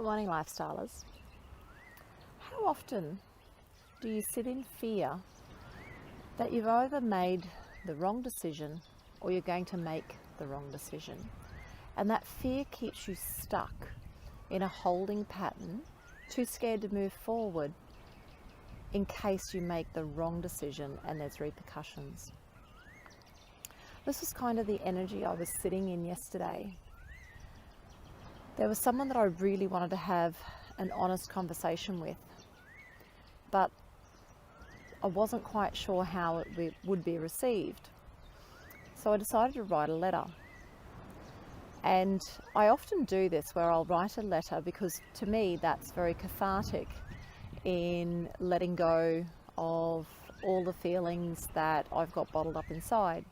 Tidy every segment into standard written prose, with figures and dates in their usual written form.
Good morning, lifestylers. How often do you sit in fear that you've either made the wrong decision or you're going to make the wrong decision? And that fear keeps you stuck in a holding pattern, too scared to move forward in case you make the wrong decision and there's repercussions. This was kind of the energy I was sitting in yesterday. There was someone that I really wanted to have an honest conversation with, but I wasn't quite sure how it would be received. So I decided to write a letter. And I often do this where I'll write a letter because to me that's very cathartic in letting go of all the feelings that I've got bottled up inside.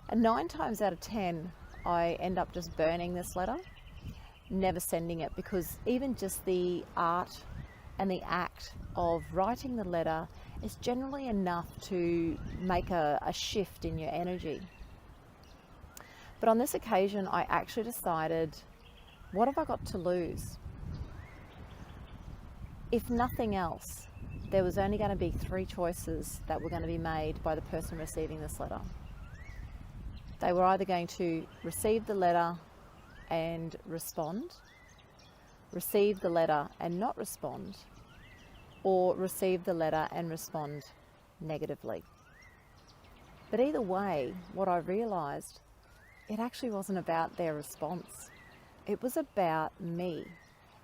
And 9 times out of 10, I end up just burning this letter, never sending it, because even just the art and the act of writing the letter is generally enough to make a shift in your energy. But on this occasion, I actually decided, what have I got to lose? If nothing else, there was only going to be 3 choices that were going to be made by the person receiving this letter. They were either going to receive the letter and respond, receive the letter and not respond, or receive the letter and respond negatively. But either way, what I realized, it actually wasn't about their response. It was about me.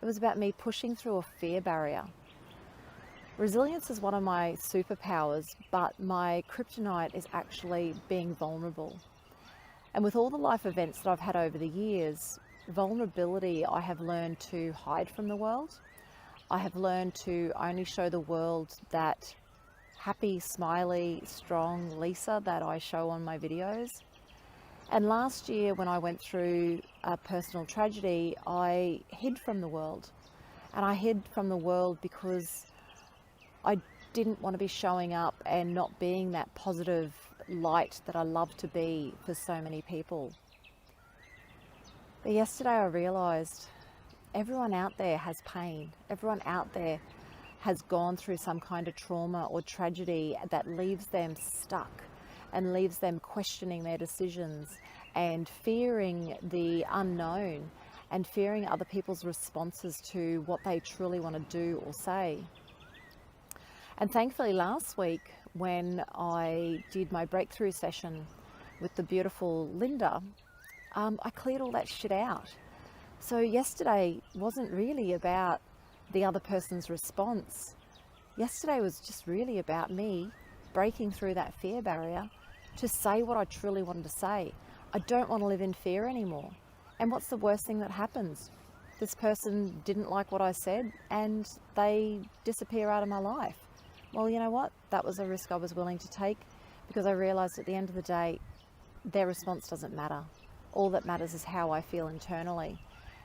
It was about me pushing through a fear barrier. Resilience is one of my superpowers, but my kryptonite is actually being vulnerable. And with all the life events that I've had over the years, vulnerability, I have learned to hide from the world. I have learned to only show the world that happy, smiley, strong Lisa that I show on my videos. And last year when I went through a personal tragedy, I hid from the world. And I hid from the world because I didn't want to be showing up and not being that positive light that I love to be for so many people. But yesterday I realized everyone out there has pain. Everyone out there has gone through some kind of trauma or tragedy that leaves them stuck and leaves them questioning their decisions and fearing the unknown and fearing other people's responses to what they truly want to do or say. And thankfully last week when I did my breakthrough session with the beautiful Linda, I cleared all that shit out. So yesterday wasn't really about the other person's response. Yesterday was just really about me breaking through that fear barrier to say what I truly wanted to say. I don't want to live in fear anymore. And what's the worst thing that happens? This person didn't like what I said and they disappear out of my life. Well, you know what? That was a risk I was willing to take because I realized at the end of the day, their response doesn't matter. All that matters is how I feel internally.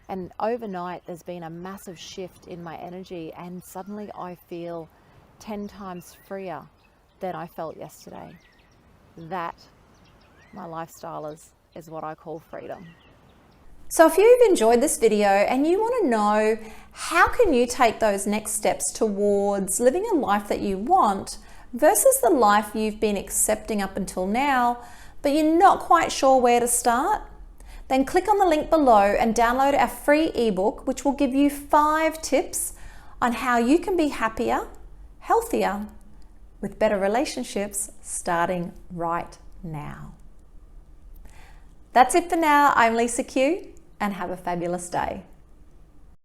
And overnight, there's been a massive shift in my energy and suddenly I feel 10 times freer than I felt yesterday. That, my lifestylers, is what I call freedom. So if you've enjoyed this video and you want to know how can you take those next steps towards living a life that you want versus the life you've been accepting up until now, but you're not quite sure where to start, then click on the link below and download our free ebook, which will give you 5 tips on how you can be happier, healthier, with better relationships starting right now. That's it for now. I'm Leisa Q and have a fabulous day.